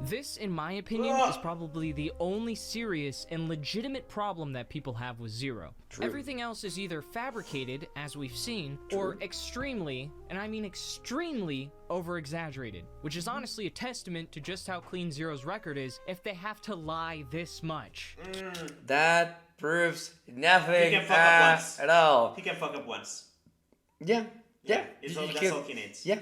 This, in my opinion, is probably the only serious and legitimate problem that people have with ZeRo. True. Everything else is either fabricated, as we've seen, or extremely, and I mean extremely, over-exaggerated, which is honestly a testament to just how clean ZeRo's record is if they have to lie this much. That proves nothing He can fuck up once. at all. He can fuck up once. Yeah. That's all he needs. Yeah.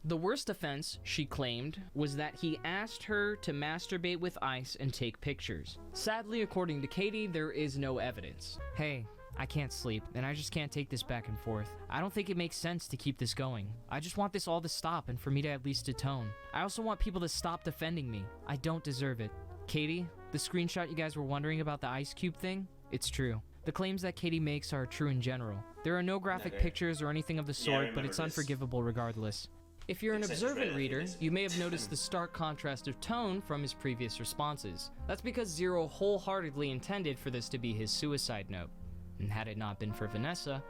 The worst offense, she claimed, was that he asked her to masturbate with ice and take pictures. Sadly, according to Katie, there is no evidence. Hey, I can't sleep, and I just can't take this back and forth. I don't think it makes sense to keep this going. I just want this all to stop and for me to at least atone. I also want people to stop defending me. I don't deserve it. Katie, the screenshot you guys were wondering about the ice cube thing? It's true. The claims that Katie makes are true in general. There are no graphic pictures or anything of the sort, but it's unforgivable regardless. If you're an observant reader, you may have noticed the stark contrast of tone from his previous responses. That's because ZeRo wholeheartedly intended for this to be his suicide note. And had it not been for Vanessa,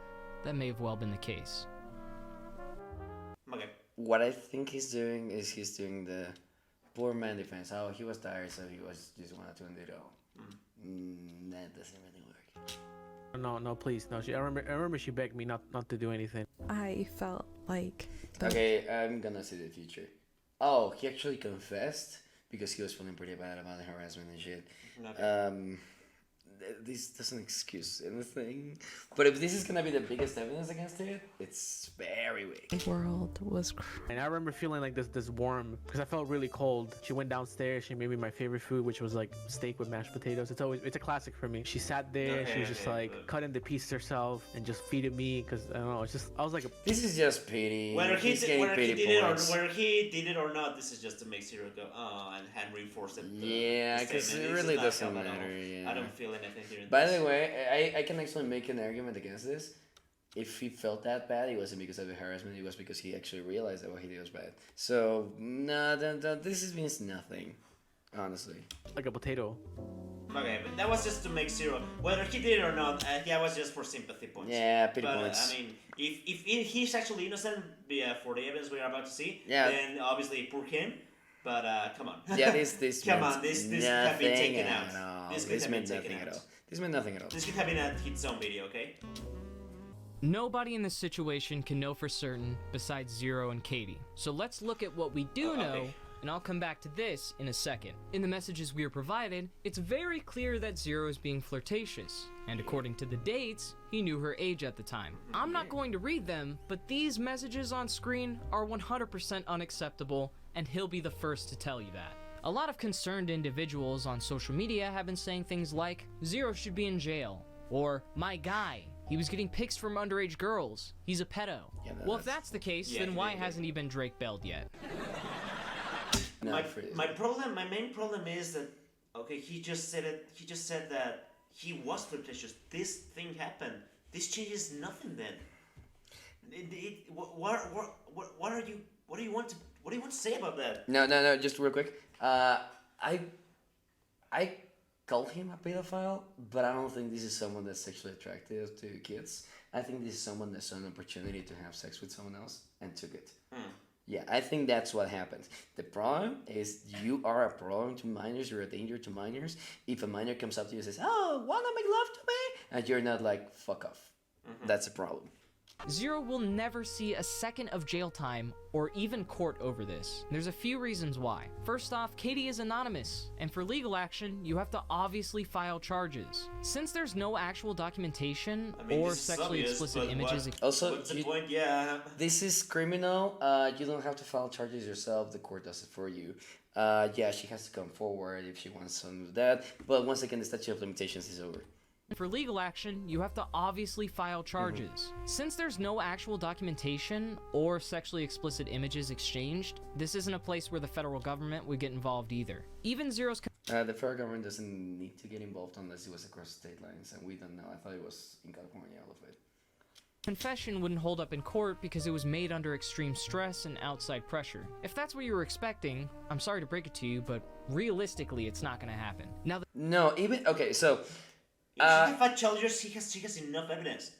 that may have well been the case. Okay. What I think he's doing is he's doing the poor man defense. Oh, he was tired, so he was just wanted to end it all. That doesn't really work. No, please, no. I remember she begged me not to do anything. I felt like... Okay, I'm gonna see the future. Oh, he actually confessed because he was feeling pretty bad about the harassment and shit. This doesn't excuse anything. But if this is gonna be the biggest evidence against it, it's very weak. The world was And I remember feeling like this warm because I felt really cold. She went downstairs. She made me my favorite food, which was like steak with mashed potatoes. It's a classic for me. She sat there. She was just like cutting the pieces herself and just feeding me because I don't know. It's just I was like, this is just pity. Whether he did it or not, this is just to make ZeRo go and hand reinforce it. Yeah, because it really doesn't matter. Yeah. I don't feel anything here. By the way, I can actually make an argument against this. If he felt that bad, it wasn't because of the harassment. It was because he actually realized that what he did was bad. So, this means nothing, honestly. like a potato. Okay, but that was just to make ZeRo. Whether he did it or not, that was just for sympathy points. Yeah, pity points. I mean, if he's actually innocent for the evidence we're about to see, then obviously poor him. But come on. Yeah, this come on, this could have been taken out. This meant nothing at all. This meant nothing at all. This could have been a hit zone video, okay? Nobody in this situation can know for certain besides ZeRo and Katie. So let's look at what we do know, and I'll come back to this in a second. In the messages we are provided, it's very clear that ZeRo is being flirtatious. And according to the dates, he knew her age at the time. I'm not going to read them, but these messages on screen are 100% unacceptable, and he'll be the first to tell you that. A lot of concerned individuals on social media have been saying things like, ZeRo should be in jail, or my guy, he was getting pics from underage girls, he's a pedo. Yeah, well, if that's the case, then why hasn't he been Drake Belled yet? My main problem is that, okay, he just said that he was flirtatious. This thing happened. This changes nothing then. What do you want to say about that? No, just real quick. I call him a pedophile, but I don't think this is someone that's sexually attractive to kids. I think this is someone that saw an opportunity to have sex with someone else and took it. Yeah, I think that's what happened. The problem is you are a problem to minors, you're a danger to minors. If a minor comes up to you and says, oh, wanna make love to me? And you're not like, fuck off. That's a problem. ZeRo will never see a second of jail time or even court over this. There's a few reasons why. First off, Katie is anonymous, and for legal action, you have to obviously file charges. Since there's no actual documentation or sexually explicit images... Also, what's the point? Yeah. This is criminal. You don't have to file charges yourself. The court does it for you. Yeah, she has to come forward if she wants some of that. But once again, the statute of limitations is over. For legal action, you have to obviously file charges. Since there's no actual documentation or sexually explicit images exchanged, this isn't a place where the federal government would get involved either. Even ZeRo's... The federal government doesn't need to get involved unless it was across state lines, and we don't know. I thought it was in California, all of it. Confession wouldn't hold up in court because it was made under extreme stress and outside pressure. If that's what you were expecting, I'm sorry to break it to you, but realistically, it's not going to happen. Now, Okay, so... If she had 5 charges, she has enough evidence.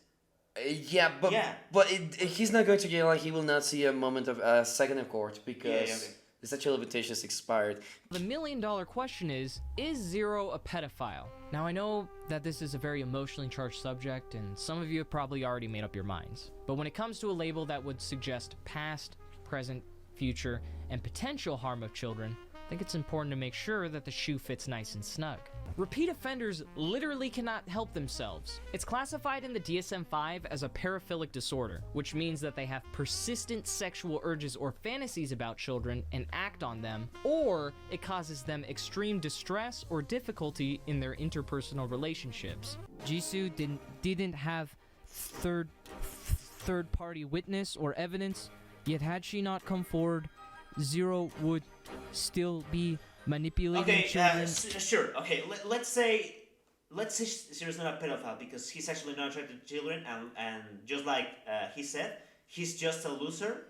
But he's not going to jail. Like, he will not see a moment of second of court because The statute of limitations expired. The million-dollar question is ZeRo a pedophile? Now, I know that this is a very emotionally charged subject, and some of you have probably already made up your minds. But when it comes to a label that would suggest past, present, future, and potential harm of children, I think it's important to make sure that the shoe fits nice and snug. Repeat offenders literally cannot help themselves. It's classified in the DSM-5 as a paraphilic disorder, which means that they have persistent sexual urges or fantasies about children and act on them, or it causes them extreme distress or difficulty in their interpersonal relationships. Jisoo didn't have third-party witness or evidence, yet had she not come forward, ZeRo would still be manipulating children. Sure. Okay, let's say Zero's not a pedophile because he's actually not attracted to children, and just like he said, he's just a loser,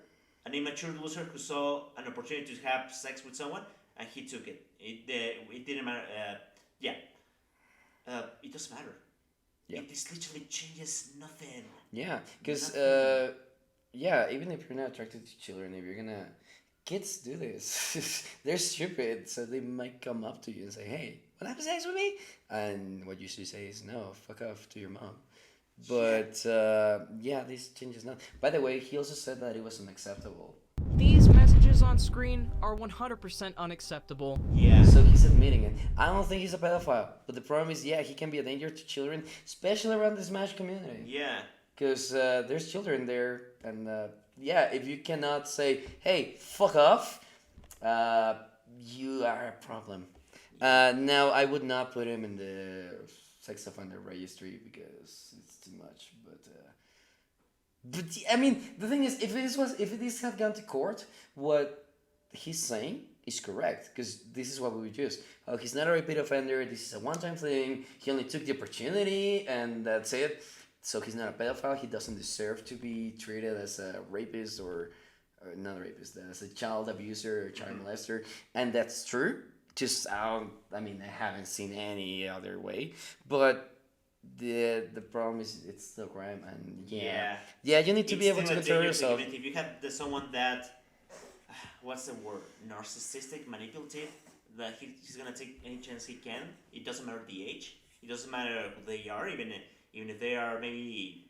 an immature loser who saw an opportunity to have sex with someone and he took it. It didn't matter. It doesn't matter. Yeah. This literally changes nothing. Yeah, because even if you're not attracted to children, if you're gonna, kids do this. They're stupid, so they might come up to you and say, "Hey, wanna have sex with me?" And what you should say is, "No, fuck off to your mom." But this changes nothing. By the way, he also said that it was unacceptable. These messages on screen are 100% unacceptable. Yeah. So he's admitting it. I don't think he's a pedophile, but the problem is, he can be a danger to children, especially around the Smash community. Yeah. Because there's children there, and if you cannot say, "Hey, fuck off," you are a problem. Now, I would not put him in the sex offender registry because it's too much, but I mean, the thing is, if this had gone to court, what he's saying is correct, because this is what we would use. Oh, he's not a repeat offender, this is a one-time thing, he only took the opportunity, and that's it. So he's not a pedophile, he doesn't deserve to be treated as a rapist or not a rapist, as a child abuser or child molester, and that's true. Just, I haven't seen any other way, but the problem is it's still crime, and you need to be able to control yourself. If you have someone that, what's the word, narcissistic, manipulative, that he's gonna take any chance he can. It doesn't matter the age. It doesn't matter who they are, even if they are maybe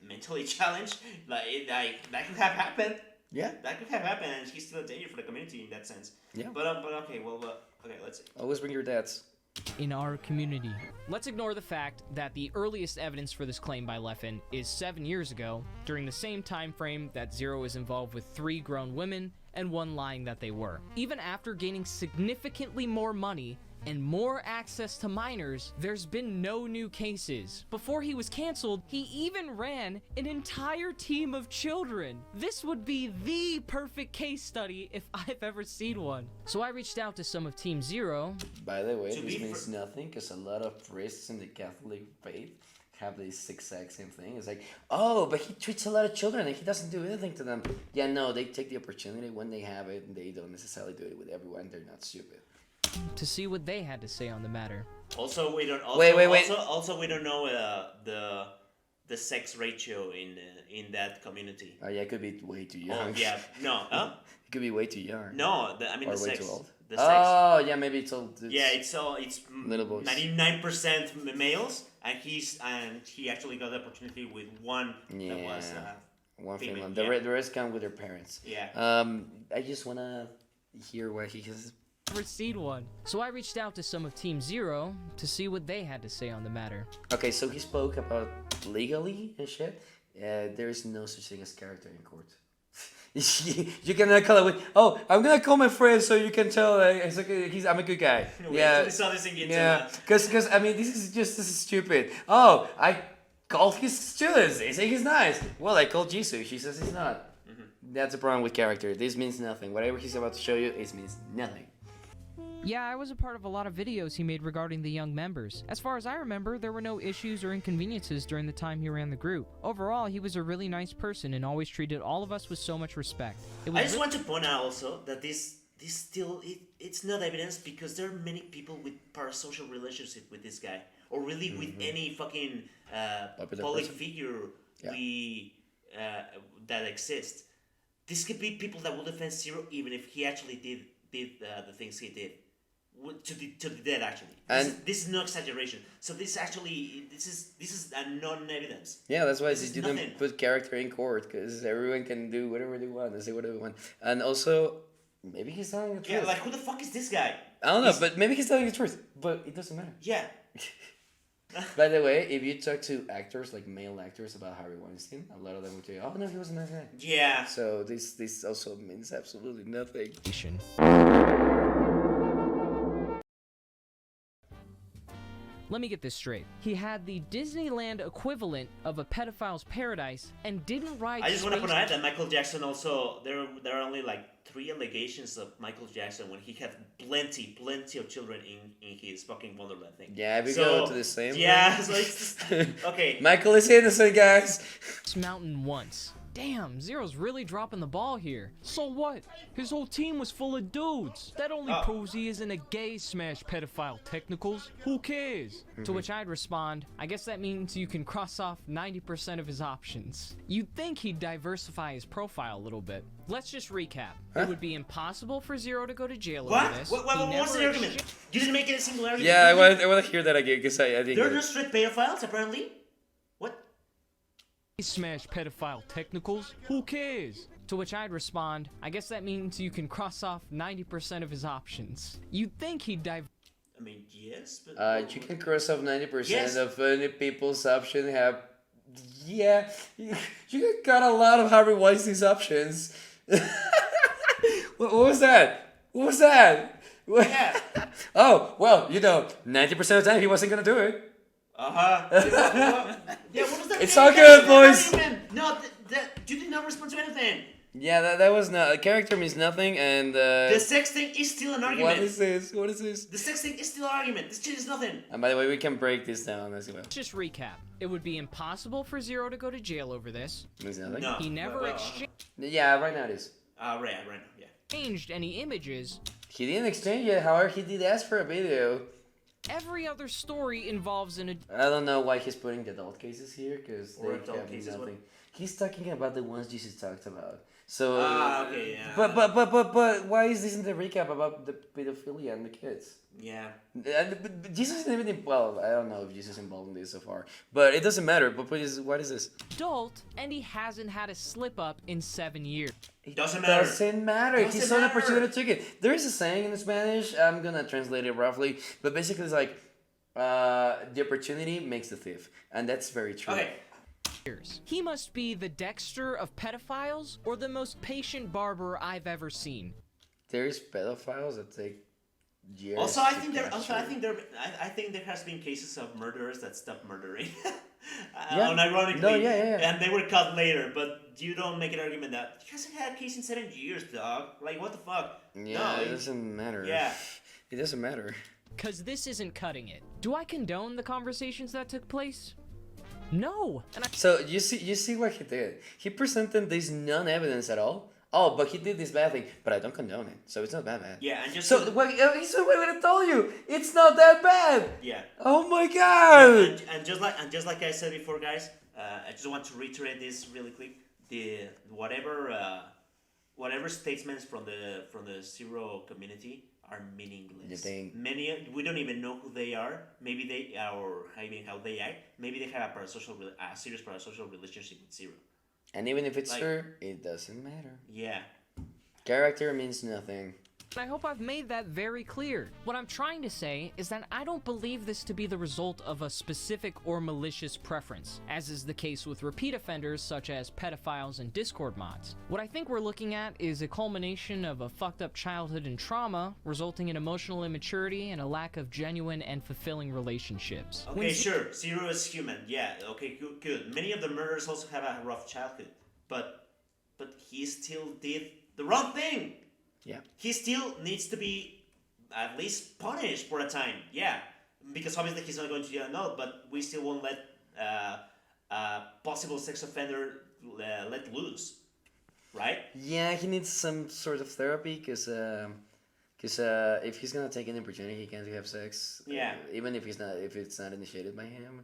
mentally challenged. That could have happened. Yeah, that could have happened, and he's still a danger for the community in that sense. Yeah. But okay, let's see. Always bring your dads. In our community. Let's ignore the fact that the earliest evidence for this claim by Leffen is 7 years ago, during the same time frame that ZeRo is involved with 3 grown women and 1 lying that they were. Even after gaining significantly more money and more access to minors, there's been no new cases. Before he was canceled, he even ran an entire team of children. This would be the perfect case study if I've ever seen one. So I reached out to some of Team ZeRo. By the way, this means nothing, because a lot of priests in the Catholic faith have this exact same thing. It's like, oh, but he treats a lot of children and he doesn't do anything to them. Yeah, no, they take the opportunity when they have it, and they don't necessarily do it with everyone. They're not stupid. To see what they had to say on the matter. Also, we don't. Also, we don't know the sex ratio in that community. Oh yeah, it could be way too young. Oh yeah, no, huh? It could be way too young. No, the sex. Too old. The sex. Oh yeah, maybe it's all. It's little boys. 99% males, and he actually got the opportunity with one that was one female. The rest come with their parents. Yeah. I just wanna hear what he has. Never seen one. So I reached out to some of Team ZeRo to see what they had to say on the matter. Okay, so he spoke about legally and shit. There is no such thing as character in court. You cannot call it with, "Oh, I'm gonna call my friend so you can tell I'm a good guy." We saw this in because this is stupid. Oh, I called his students. They say he's nice. Well, I called Jisoo. She says he's not. Mm-hmm. That's a problem with character. This means nothing. Whatever he's about to show you, it means nothing. Yeah, I was a part of a lot of videos he made regarding the young members. As far as I remember, there were no issues or inconveniences during the time he ran the group. Overall, he was a really nice person and always treated all of us with so much respect. I just want to point out also that this still, it's not evidence, because there are many people with parasocial relationship with this guy, or really with any fucking public figure that exists. this could be people that will defend ZeRo even if he actually did the things he did. To the dead, actually. This is no exaggeration. So this is a non-evidence. Yeah, that's why you didn't put character in court, because everyone can do whatever they want and say whatever they want. And also, maybe he's telling the truth. Yeah, like who the fuck is this guy? I don't know, but maybe he's telling the truth. But it doesn't matter. Yeah. By the way, if you talk to actors, like male actors, about Harvey Weinstein, a lot of them will tell you, "Oh no, he was a nice guy." Yeah. So this also means absolutely nothing. Let me get this straight. He had the Disneyland equivalent of a pedophile's paradise and didn't ride. I just want to point out that Michael Jackson also there are only like 3 allegations of Michael Jackson when he had plenty of children in his fucking Wonderland thing. Yeah, we go to the same. Yeah, so it's okay. Michael is innocent, guys. This mountain once. Damn, ZeRo's really dropping the ball here. So what? His whole team was full of dudes. That only proves he isn't a gay smash pedophile, technicals. Who cares? To which I'd respond, I guess that means you can cross off 90% of his options. You'd think he'd diversify his profile a little bit. Let's just recap. It would be impossible for ZeRo to go to jail over this. What was the argument? You didn't make it a single argument. Yeah, I want to hear that again, because I think they're just straight pedophiles, apparently. What? Smash pedophile technicals? Who cares? To which I'd respond, I guess that means you can cross off 90% of his options. You'd think he'd I mean, yes, but... you can cross off 90% Yes. of any people's options have... Yeah, you can cut a lot of Harvey Weinstein's options. What was that? What was that? Yeah. Oh, well, 90% of the time he wasn't gonna do it. Yeah, what was that? It's all good, boys. No, you did not respond to anything. Yeah, that was not... A character means nothing, and... The sex thing is still an argument. What is this? What is this? The sex thing is still an argument. This shit is nothing. And by the way, we can break this down as well. Let's just recap. It would be impossible for ZeRo to go to jail over this. Means nothing? No. He never Yeah, right now it is. Right now, yeah. exchanged any images. He didn't exchange it, however, he did ask for a video. Every other story involves an I don't know why he's putting the adult cases here, because they adult have cases, nothing. He's talking about the ones Jesus talked about. So, Okay, yeah. but why is this in the recap about the pedophilia and the kids? Yeah. But Jesus isn't even well. I don't know if Jesus is involved in this so far, but it doesn't matter. But what is this? adult, and he hasn't had a slip up in 7 years. It doesn't matter. Doesn't matter. Doesn't He saw an matter. opportunity to take it. There is a saying in Spanish. I'm gonna translate it roughly, but basically it's like the opportunity makes the thief, and that's very true. Okay. He must be the Dexter of pedophiles or the most patient barber I've ever seen. There's pedophiles that take years. Also, I to think capture. I think there has been cases of murderers that stopped murdering. Yeah. Unironically. No, yeah. And they were caught later, but you don't make an argument that he hasn't had a case in 7 years, dog. Like, what the fuck? Yeah, No, it doesn't matter. Yeah. It doesn't matter. Cause this isn't cutting it. Do I condone the conversations that took place? No. And So you see what he did. He presented this non-evidence at all. Oh, but he did this bad thing. But I don't condone it, so it's not that bad. Yeah, and just So what I told you, it's not that bad. yeah. Oh my god. And just like I said before, guys, I just want to reiterate this really quick. The whatever statements from the ZeRo community are meaningless. You think? Many we don't even know who they are. Maybe they are, or even how they act. Maybe they have a serious parasocial relationship with ZeRo. And even if it's Like- true, it doesn't matter. Yeah. Character means nothing. I hope I've made that very clear. What I'm trying to say is that I don't believe this to be the result of a specific or malicious preference, as is the case with repeat offenders such as pedophiles and Discord mods. What I think we're looking at is a culmination of a fucked up childhood and trauma, resulting in emotional immaturity and a lack of genuine and fulfilling relationships. Okay, sure. ZeRo is human. Yeah. Okay. Good. Many of the murderers also have a rough childhood, but he still did the wrong thing. Yeah. He still needs to be at least punished for a time. Yeah, because obviously he's not going to jail now, but we still won't let a possible sex offender let loose, right? Yeah, he needs some sort of therapy, because if he's gonna take an opportunity, he can have sex. Yeah. Even if it's not initiated by him.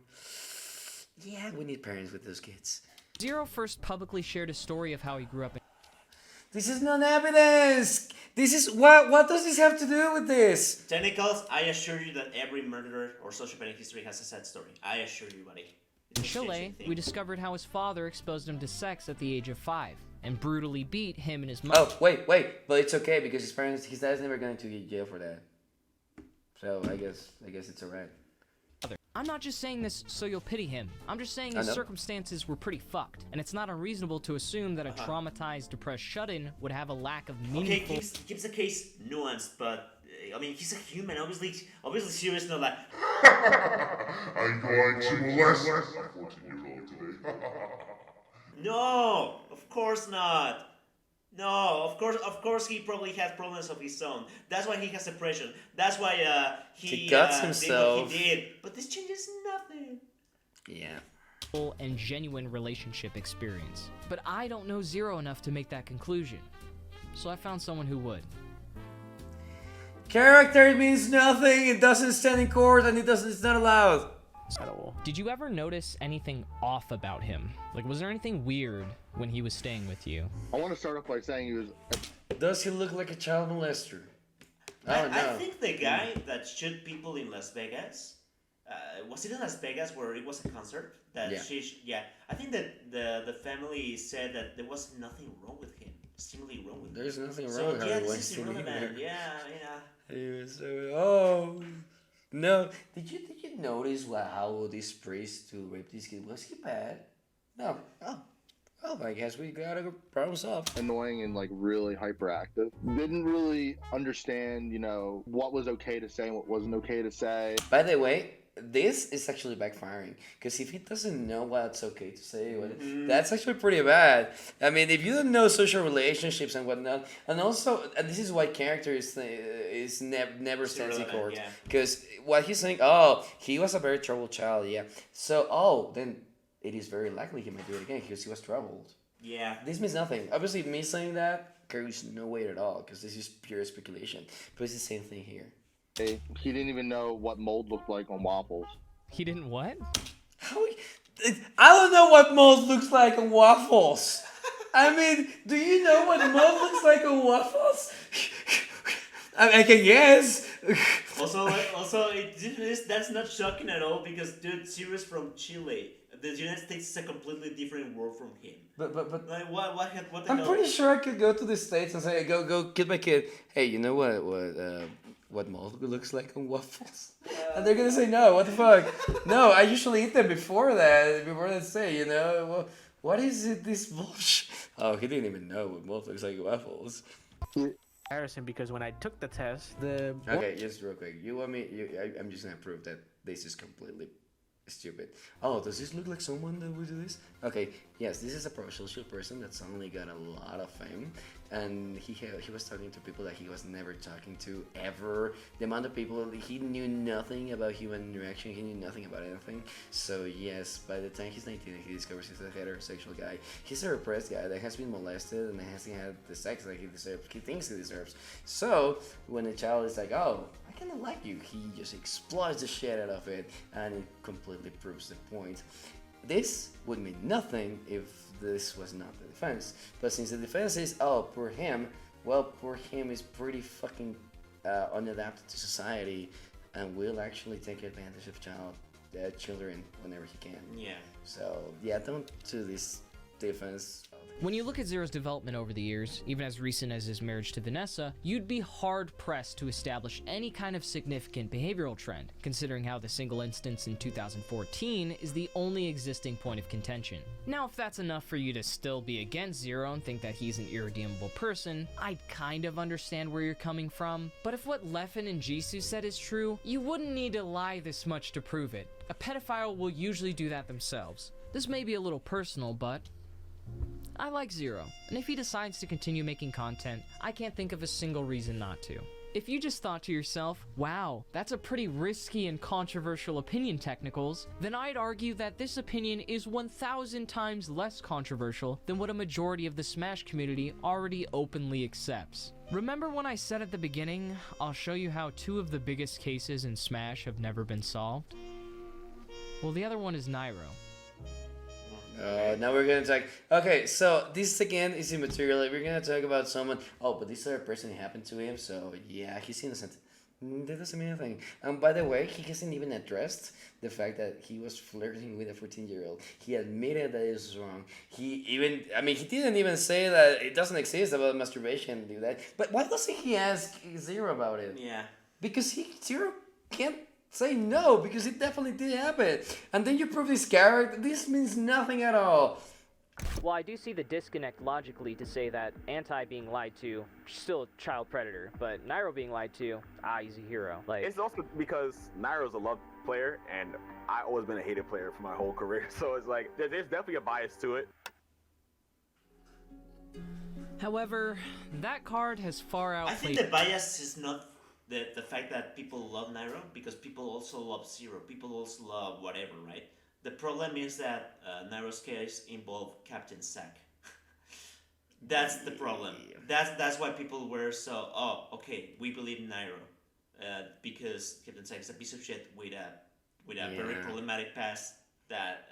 Yeah, we need parents with those kids. ZeRo first publicly shared a story of how he grew up in This is not evidence. This is what does this have to do with this? Technicals, I assure you that every murderer or sociopath in history has a sad story. I assure you, buddy. In Chile, we discovered how his father exposed him to sex at the age of 5 and brutally beat him and his mother. Oh, wait, but it's okay because his dad's never going to jail for that. So I guess it's alright. I'm not just saying this so you'll pity him. I'm just saying his circumstances were pretty fucked, and it's not unreasonable to assume that a traumatized, depressed shut-in would have a lack of meaningful... Okay, keeps the case nuanced, but I mean, he's a human. Obviously, serious. Not like. I'm going to molest my 14-year-old today. No, of course not. No, of course he probably has problems of his own. That's why he has depression. That's why he guts did himself. what he did. But this changes nothing. Yeah. and genuine relationship experience. But I don't know ZeRo enough to make that conclusion. So I found someone who would. Character means nothing, it doesn't stand in court, and it's not allowed. Did you ever notice anything off about him? Like, was there anything weird when he was staying with you? I want to start off by saying he was... Does he look like a child molester? I think the guy that shot people in Las Vegas, was it in Las Vegas where it was a concert? I think that the family said that there was nothing wrong with him. Extremely wrong with him. There's nothing wrong with him. Yeah, this is irrelevant. Yeah. He was so, no. Did you notice how this priest to rape this kid, was he bad? No. Oh, I guess we got a problem solved. Annoying and like really hyperactive. Didn't really understand, what was okay to say and what wasn't okay to say. By the way, this is actually backfiring, because if he doesn't know what's okay to say, that's actually pretty bad. I mean, if you don't know social relationships and whatnot, and also, and this is why character never stands in court, because what he's saying, he was a very troubled child, so, then it is very likely he might do it again, because he was troubled. Yeah. This means nothing. Obviously, me saying that carries no weight at all, because this is pure speculation, but it's the same thing here. He didn't even know what mold looked like on waffles. He didn't what? I don't know what mold looks like on waffles. I mean, do you know what mold looks like on waffles? I can guess. Also, that's not shocking at all, because dude, ZeRo's from Chile. The United States is a completely different world from him. But like, what the I'm hell? pretty sure I could go to the States and say, go kid by kid. Hey, you know what mold looks like on waffles? And they're gonna say no. What the fuck? No, I usually eat them before they say, what is it? This bullshit. Oh, he didn't even know what mold looks like on waffles. Harrison, because when I took the test, Okay, just real quick. You want me? I'm just gonna prove that this is completely stupid. Oh, does this look like someone that would do this? Okay, yes, this is a parasocial person that suddenly got a lot of fame, and he was talking to people that he was never talking to ever. The amount of people, he knew nothing about human interaction, he knew nothing about anything. So yes, by the time he's 19, he discovers he's a heterosexual guy. He's a repressed guy that has been molested and hasn't had the sex that he thinks he deserves. So when a child is like, oh, I kind of like you, he just explodes the shit out of it, and it completely proves the point. This would mean nothing if this was not the defense, but since the defense is, poor him, well, poor him is pretty fucking unadapted to society, and will actually take advantage of children whenever he can. Yeah. So don't do this defense. When you look at ZeRo's development over the years, even as recent as his marriage to Vanessa, you'd be hard-pressed to establish any kind of significant behavioral trend, considering how the single instance in 2014 is the only existing point of contention. Now, if that's enough for you to still be against ZeRo and think that he's an irredeemable person, I'd kind of understand where you're coming from, but if what Leffen and Jisoo said is true, you wouldn't need to lie this much to prove it. A pedophile will usually do that themselves. This may be a little personal, but I like ZeRo, and if he decides to continue making content, I can't think of a single reason not to. If you just thought to yourself, wow, that's a pretty risky and controversial opinion, Technicals, then I'd argue that this opinion is 1,000 times less controversial than what a majority of the Smash community already openly accepts. Remember when I said at the beginning, I'll show you how 2 of the biggest cases in Smash have never been solved? Well, the other one is Nairo. Now we're gonna talk. Okay, so this again is immaterial. We're gonna talk about someone. Oh, but this other person happened to him, so yeah, he's innocent. That doesn't mean anything. And by the way, he hasn't even addressed the fact that he was flirting with a 14-year-old. He admitted that it was wrong. He didn't even say that it doesn't exist about masturbation and do that. But why doesn't he ask ZeRo about it? Yeah. Because ZeRo can't say no, because it definitely did happen. And then you prove this character. This means nothing at all. Well, I do see the disconnect logically to say that Anti being lied to, still a child predator, but Nairo being lied to, he's a hero. Like, It's also because Nairo's a love player, and I've always been a hated player for my whole career. So it's like, there's definitely a bias to it. however, that card has far I outplayed. think the bias is not the fact that people love Nairo, because people also love ZeRo. People also love whatever, right? The problem is that Nairo's case involved Captain Zack. That's the problem. That's why people were so, okay, we believe Nairo. Because Captain Zack is a piece of shit with a very problematic past that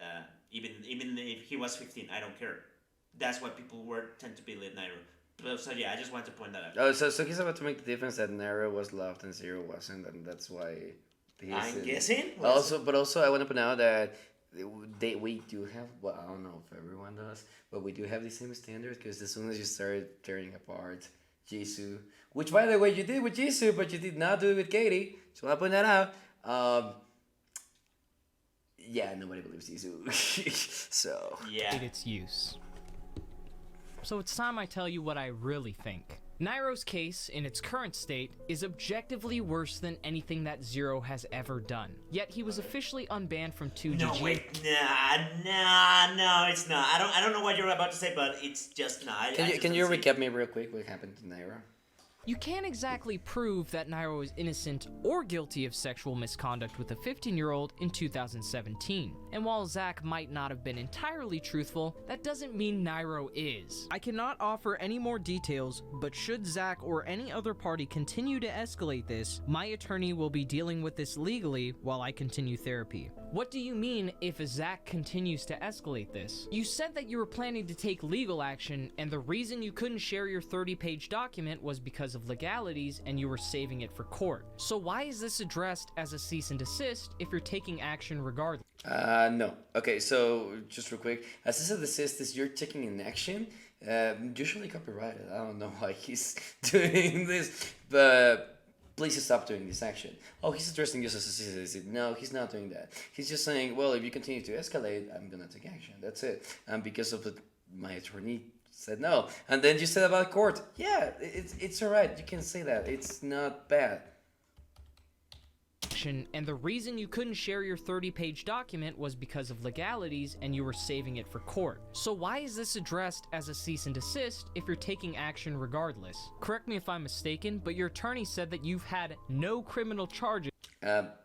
even if he was 15, I don't care. That's why people tend to believe Nairo. So yeah, I just want to point that out. Oh, so he's about to make the difference that Nairo was loved and ZeRo wasn't, and that's why I'm guessing. Also, I want to point out that we do have, well, I don't know if everyone does, but we do have the same standard, because as soon as you started tearing apart Jisoo, which by the way you did with Jisoo, but you did not do it with Katie, so I point that out. Yeah, nobody believes Jisoo. So Yeah. its use. So it's time I tell you what I really think. Nairo's case, in its current state, is objectively worse than anything that ZeRo has ever done. Yet he was officially unbanned from 2GG. No, wait, no, it's not. I don't know what you're about to say, but it's just not. can you recap me real quick what happened to Nairo? You can't exactly prove that Nairo is innocent or guilty of sexual misconduct with a 15-year-old in 2017. And while Zack might not have been entirely truthful, that doesn't mean Nairo is. I cannot offer any more details, but should Zack or any other party continue to escalate this, my attorney will be dealing with this legally while I continue therapy. What do you mean if Zack continues to escalate this? You said that you were planning to take legal action, and the reason you couldn't share your 30-page document was because of legalities and you were saving it for court. So why is this addressed as a cease and desist if you're taking action regardless? No. Okay, so just real quick, a cease and desist is you're taking an action, usually copyrighted. I don't know why he's doing this, but please stop doing this action. Oh, he's addressing this as a cease and desist. No, he's not doing that. He's just saying, well, if you continue to escalate, I'm gonna take action. That's it. And because of my attorney said no. And then you said about court. Yeah, it's alright. You can say that. It's not bad. And the reason you couldn't share your 30-page document was because of legalities and you were saving it for court. So why is this addressed as a cease and desist if you're taking action regardless? Correct me if I'm mistaken, but your attorney said that you've had no criminal charges.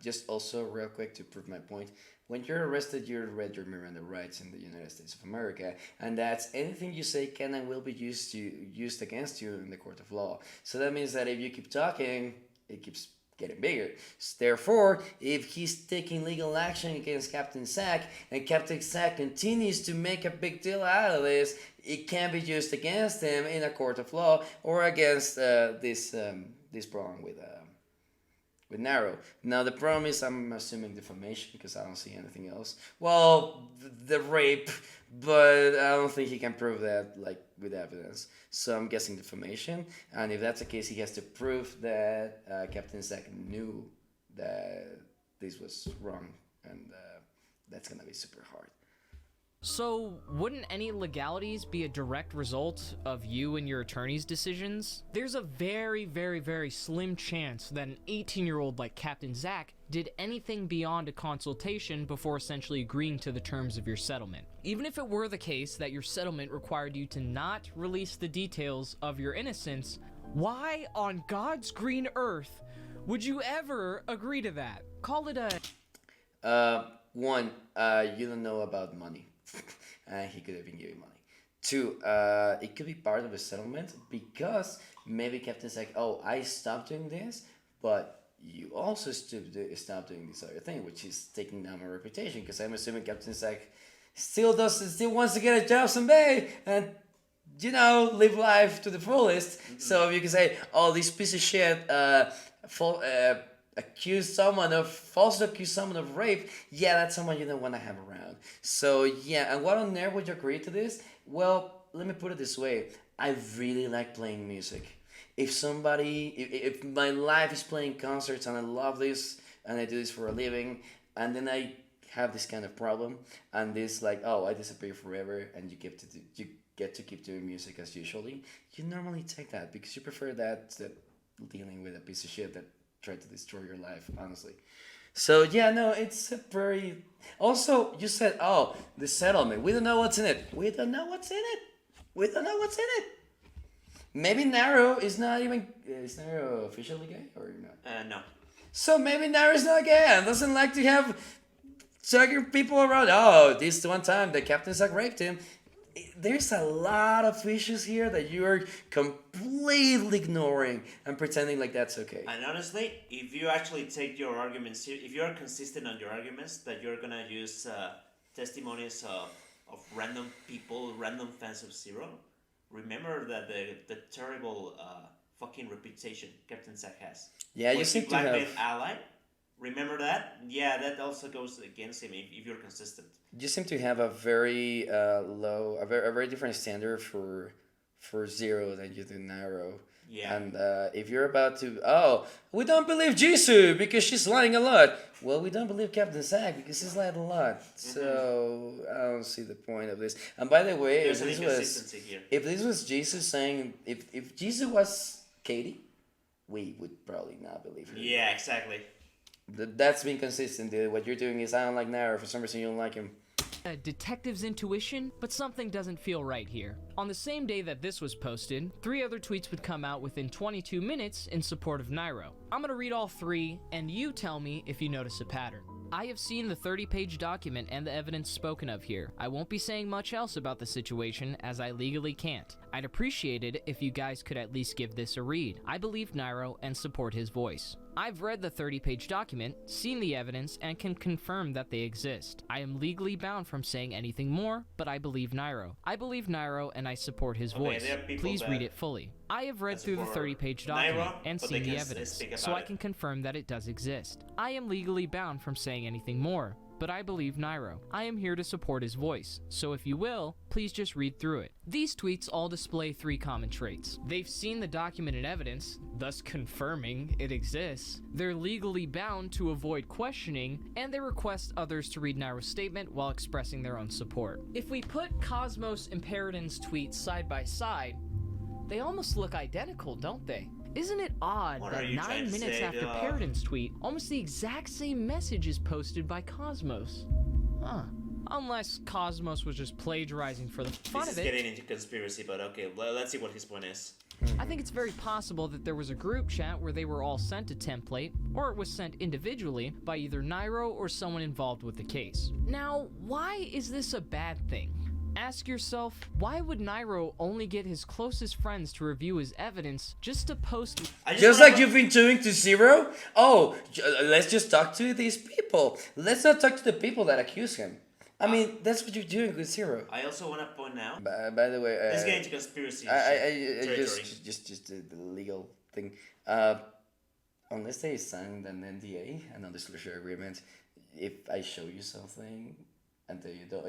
Just also real quick to prove my point. When you're arrested, you're read your Miranda rights in the United States of America, and that's anything you say can and will be used against you in the court of law. So that means that if you keep talking, it keeps getting bigger. Therefore, if he's taking legal action against Captain Zack, and Captain Zack continues to make a big deal out of this, it can be used against him in a court of law or against this problem with Nairo. Now the problem is, I'm assuming defamation because I don't see anything else. Well, the rape, but I don't think he can prove that like with evidence. So I'm guessing defamation. And if that's the case, he has to prove that Captain Zack knew that this was wrong, and that's gonna be super hard. So, wouldn't any legalities be a direct result of you and your attorney's decisions? There's a very, very, very slim chance that an 18-year-old like Captain Zack did anything beyond a consultation before essentially agreeing to the terms of your settlement. Even if it were the case that your settlement required you to not release the details of your innocence, why on God's green earth would you ever agree to that? Call it a... One, you don't know about money. He could have been giving money. Two, it could be part of a settlement because maybe Captain Zack, oh, I stopped doing this, but you also stopped doing this other thing, which is taking down my reputation, because I'm assuming Captain Zack still wants to get a job someday and live life to the fullest. So you can say, oh, this piece of shit falsely accuse someone of rape. Yeah, that's someone you don't want to have around. So yeah, and what on there would you agree to this? Well, let me put it this way. I really like playing music. If my life is playing concerts and I love this and I do this for a living, and then I have this kind of problem and this like, oh, I disappear forever, and you get to keep doing music as usually, you normally take that because you prefer that dealing with a piece of shit that tried to destroy your life, honestly. So yeah, no, it's a very. Also, you said, oh, the settlement. We don't know what's in it. Maybe Nairo is not even. Is Nairo officially gay or not? No. So maybe Nairo's not gay and doesn't like to have sucking people around. Oh, this one time the Captain Zack raped him. There's a lot of issues here that you are completely ignoring and pretending like that's okay. And honestly, if you actually take your arguments, if you are consistent on your arguments, that you're gonna use testimonies of random people, random fans of ZeRo, remember that the terrible fucking reputation Captain Zack has. Yeah, you seem to have. Ally. Remember that? Yeah, that also goes against him if you're consistent. You seem to have a very a very different standard for ZeRo than you do Nairo. Yeah. And if you're about to, we don't believe Jisoo because she's lying a lot. Well, we don't believe Captain Zack because he's lied a lot. So I don't see the point of this. And by the way, There's an inconsistency here. If this was Jisoo saying, if Jisoo was Katie, we would probably not believe her. Yeah, exactly. That's being consistent, dude. What you're doing is, I don't like Nairo. For some reason, you don't like him. A detective's intuition, but something doesn't feel right here. On the same day that this was posted, 3 other tweets would come out within 22 minutes in support of Nairo. I'm gonna read all 3, and you tell me if you notice a pattern. I have seen the 30-page document and the evidence spoken of here. I won't be saying much else about the situation as I legally can't. I'd appreciate it if you guys could at least give this a read. I believe Nairo and support his voice. I've read the 30-page document, seen the evidence, and can confirm that they exist. I am legally bound from saying anything more, but I believe Nairo. I believe Nairo and I support his voice. Please read it fully. I have read through the 30-page document and seen the evidence, so I can confirm that it does exist. I am legally bound from saying anything more, but I believe Nairo. I am here to support his voice, so if you will, please just read through it. These tweets all display 3 common traits. They've seen the documented evidence, thus confirming it exists. They're legally bound to avoid questioning, and they request others to read Nairo's statement while expressing their own support. If we put Cosmos and Paradin's tweets side by side, they almost look identical, don't they? Isn't it odd that 9 minutes after Paradin's tweet, almost the exact same message is posted by Cosmos? Huh. Unless Cosmos was just plagiarizing for the fun of it. This is getting into conspiracy, but okay, let's see what his point is. I think it's very possible that there was a group chat where they were all sent a template, or it was sent individually by either Nairo or someone involved with the case. Now, why is this a bad thing? Ask yourself, why would Nairo only get his closest friends to review his evidence just to post... Just like you've been doing to ZeRo? Oh, let's just talk to these people. Let's not talk to the people that accuse him. I mean, that's what you're doing with ZeRo. I also want to point out... By the way... let's get into conspiracy just the legal thing. Unless they signed an NDA, a non-disclosure agreement, if I show you something and you don't...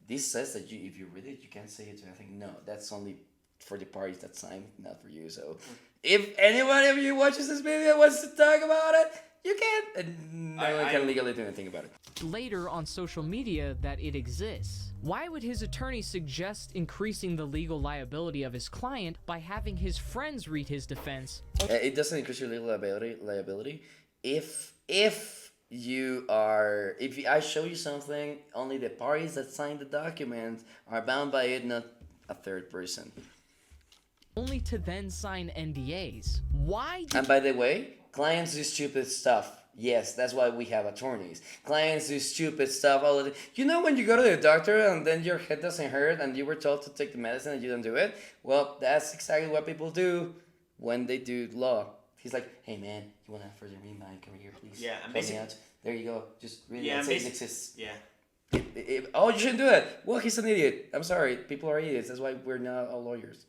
This says that if you read it, you can't say it to anything. No, that's only for the parties that signed, not for you. So, if anyone of you watches this video and wants to talk about it, you can. No one can legally do anything about it. Later on social media that it exists. Why would his attorney suggest increasing the legal liability of his client by having his friends read his defense? It doesn't increase your legal liability. If I show you something, only the parties that signed the document are bound by it, not a third person. Only to then sign NDAs. Why? And by the way, clients do stupid stuff. Yes, that's why we have attorneys. Clients do stupid stuff all the time. You know when you go to the doctor and then your head doesn't hurt and you were told to take the medicine and you don't do it? Well, that's exactly what people do when they do law. He's like, hey man, you want to further read my career, please? Yeah, and basically, there you go. Just read it and say it exists. Yeah. Oh, you shouldn't do that. Well, he's an idiot. I'm sorry. People are idiots. That's why we're not all lawyers.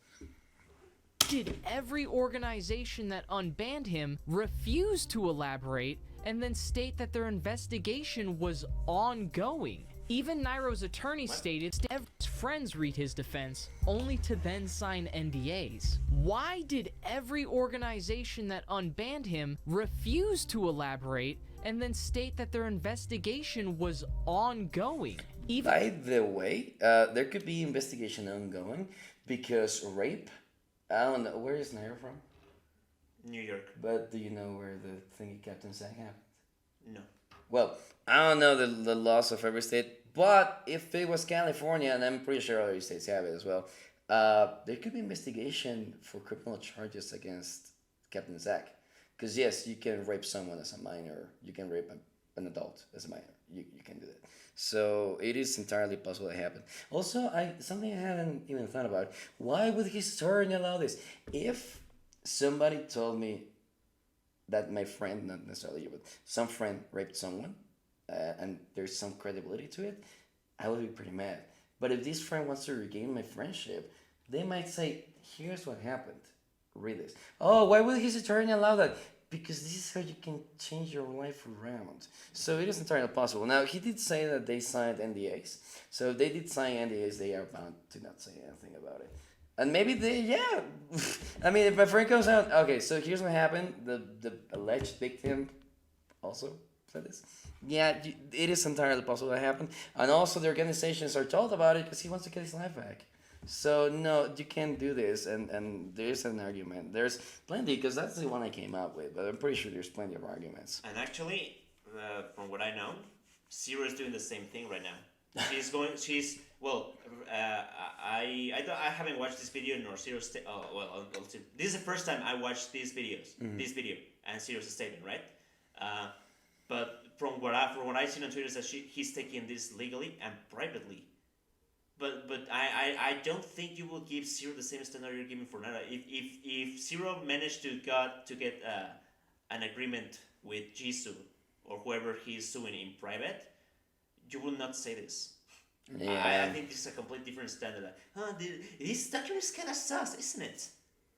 Did every organization that unbanned him refuse to elaborate and then state that their investigation was ongoing? Even Nairo's attorney stated his friends read his defense only to then sign NDAs. Why did every organization that unbanned him refuse to elaborate and then state that their investigation was ongoing? By the way, there could be investigation ongoing because rape. I don't know. Where is Nairo from? New York. But do you know where the thing at Captain Sack happened? No. Well, I don't know the laws of every state, but if it was California, and I'm pretty sure other states have it as well, there could be investigation for criminal charges against Captain Zack. Because yes, you can rape someone as a minor. You can rape an adult as a minor. You can do that. So it is entirely possible to happen. Also, something I haven't even thought about. Why would his attorney allow this? If somebody told me that my friend, not necessarily you, but some friend raped someone, and there's some credibility to it, I would be pretty mad. But if this friend wants to regain my friendship, they might say, here's what happened. Read this. Oh, why would his attorney allow that? Because this is how you can change your life around. So it is entirely possible. Now, he did say that they signed NDAs. So if they did sign NDAs, they are bound to not say anything about it. And maybe yeah. I mean, if my friend comes out, okay, so here's what happened. The alleged victim also said this. Yeah, it is entirely possible that happened. And also the organizations are told about it because he wants to get his life back. So no, you can't do this, and there's an argument. There's plenty, because that's the one I came up with, but I'm pretty sure there's plenty of arguments. And actually, from what I know, ZeRo is doing the same thing right now. I haven't watched this video nor ZeRo's this is the first time I watched this video and ZeRo's statement, right? But from what I've seen on Twitter is that he's taking this legally and privately. But I don't think you will give ZeRo the same standard you're giving for Nairo. If ZeRo managed to get an agreement with Jisoo or whoever he's suing in private, you will not say this. Yeah. I think this is a completely different standard. This document is kind of sus, isn't it?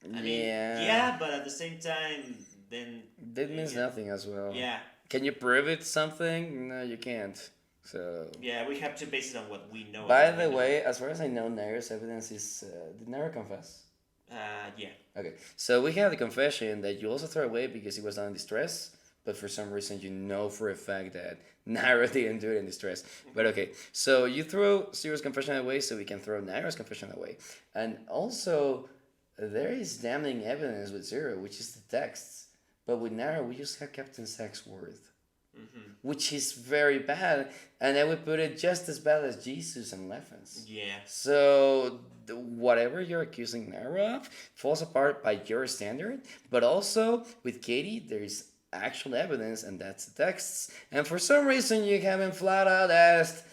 I mean, yeah, but at the same time, then that means nothing as well. Yeah. Can you prove it something? No, you can't. So yeah, we have to base it on what we know. By the way, as far as I know, Nairo's evidence is did Nairo confess? Yeah. Okay, so we have the confession that you also throw away because he was not in distress, but for some reason you know for a fact that Nairo didn't do it in distress. But okay, so you throw ZeRo's confession away, so we can throw Nairo's confession away. And also, there is damning evidence with ZeRo, which is the texts. But with Nairo, we just have Captain Zack's word. Mm-hmm. Which is very bad, and I would put it just as bad as Jesus and Leffens. Yeah. So whatever you're accusing Nairo of falls apart by your standard, but also with Katie, there is actual evidence, and that's the texts. And for some reason, you haven't flat out asked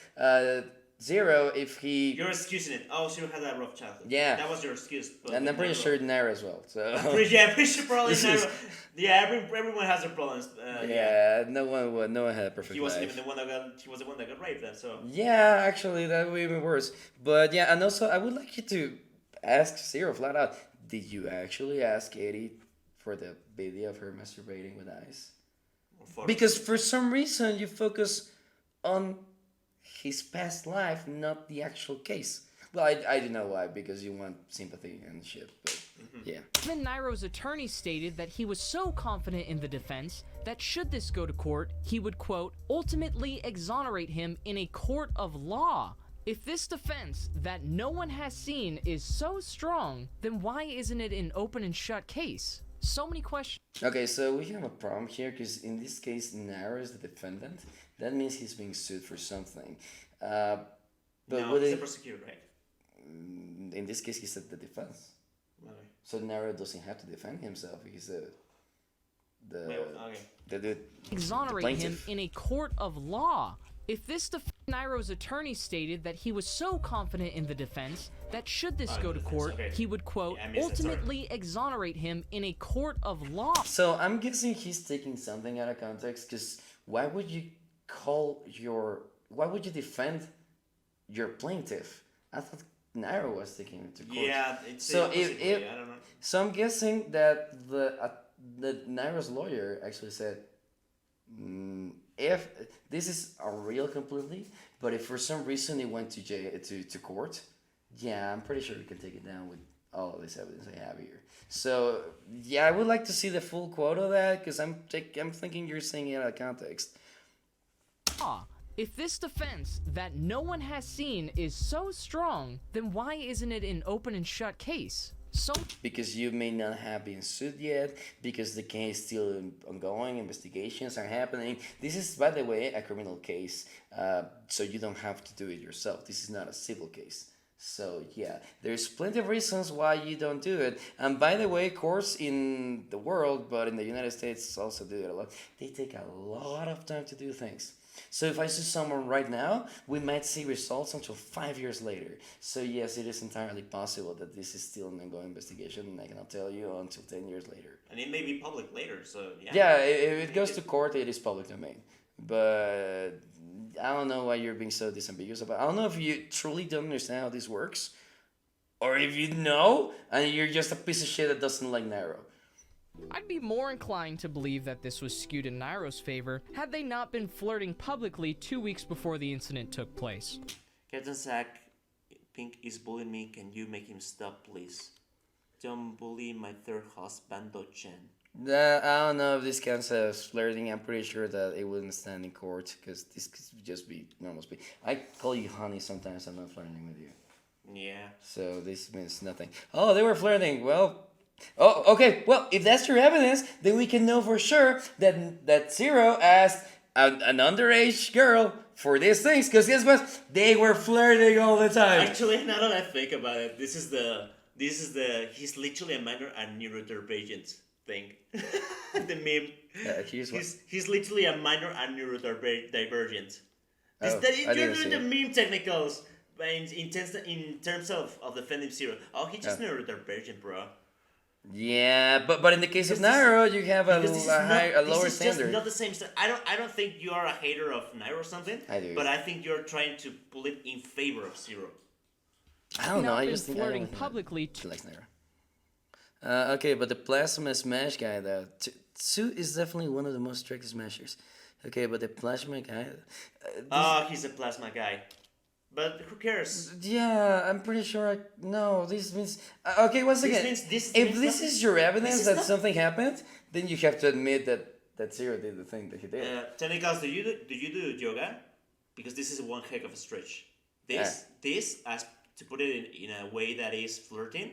ZeRo if he... You're excusing it. Oh, ZeRo had that rough childhood. Yeah. That was your excuse. But and I'm pretty sure Nairo as well. So. pretty sure probably Nairo. Yeah, everyone has their problems. No one had a perfect He wasn't life. even the one that got. He was the one that got raped. Then so. Yeah, actually, that would be even worse. But yeah, and also I would like you to ask ZeRo flat out. Did you actually ask Katie for the video of her masturbating with ice? Because for some reason you focus on his past life, not the actual case. Well, I don't know why, because you want sympathy and shit, but yeah. Even Nairo's attorney stated that he was so confident in the defense that should this go to court, he would, quote, ultimately exonerate him in a court of law. If this defense that no one has seen is so strong, then why isn't it an open and shut case? So many questions. Okay, so we have a problem here, because in this case, Nairo is the defendant. That means he's being sued for something. But no, he's the prosecutor, right? In this case, he's the defense. Okay. So Nairo doesn't have to defend himself. He's the dude. Exonerate him in a court of law. If this Nairo's attorney stated that he was so confident in the defense that should this go to court, he would, quote, ultimately exonerate him in a court of law. So I'm guessing he's taking something out of context, because why would you call your why would you defend your plaintiff? I thought Nairo was taking it to court. Yeah, it's So the opposite way, I don't know. so I'm guessing that the Nairo's lawyer actually said, if this is unreal completely, but if for some reason it went to jail to court, yeah, I'm pretty sure we can take it down with all of this evidence I have here. So yeah, I would like to see the full quote of that because I'm thinking you're saying it out of context. If this defense that no one has seen is so strong, then why isn't it an open and shut case? Because you may not have been sued yet, because the case is still ongoing, investigations are happening. This is, by the way, a criminal case, so you don't have to do it yourself. This is not a civil case. So yeah, there's plenty of reasons why you don't do it. And by the way, courts in the world, but in the United States also do it a lot. They take a lot of time to do things. So if I sue someone right now, we might see results until 5 years later. So yes, it is entirely possible that this is still an ongoing investigation, and I cannot tell you until 10 years later. And it may be public later, so yeah. Yeah, if it goes to court, it is public domain. But I don't know why you're being so disambiguous about it. I don't know if you truly don't understand how this works, or if you know, and you're just a piece of shit that doesn't like Nairo. I'd be more inclined to believe that this was skewed in Nairo's favor had they not been flirting publicly 2 weeks before the incident took place. Captain Zack, Pink is bullying me. Can you make him stop, please? Don't bully my third husband, Chen. I don't know if this counts as flirting. I'm pretty sure that it wouldn't stand in court because this could just be normal speech. I call you honey sometimes. I'm not flirting with you. Yeah. So this means nothing. Oh, they were flirting. Well, oh, okay. Well, if that's your evidence, then we can know for sure that ZeRo asked an underage girl for these things. Because guess what? They were flirting all the time. Actually, now that I think about it, this is the he's literally a minor and neurodivergent thing. The meme. He's literally a minor and neurodivergent. You're doing the meme technicals. In terms of defending ZeRo. Oh, he's just neurodivergent, bro. Yeah, but in the case of Nairo, you have a lower standard. Just not the same. I don't think you are a hater of Nairo or something. I do. But I think you're trying to pull it in favor of ZeRo. I don't know. I Not just been think flirting publicly. He likes Nairo. Okay, but the plasma smash guy though, Sue is definitely one of the most strict smashers. Okay, but the plasma guy. He's a plasma guy. But who cares? Yeah, I'm pretty sure. No, this means. Okay, once again, if this is your evidence that something happened, then you have to admit that ZeRo did the thing that he did. Technicals, do you do yoga? Because this is one heck of a stretch. This as to put it in a way that is flirting.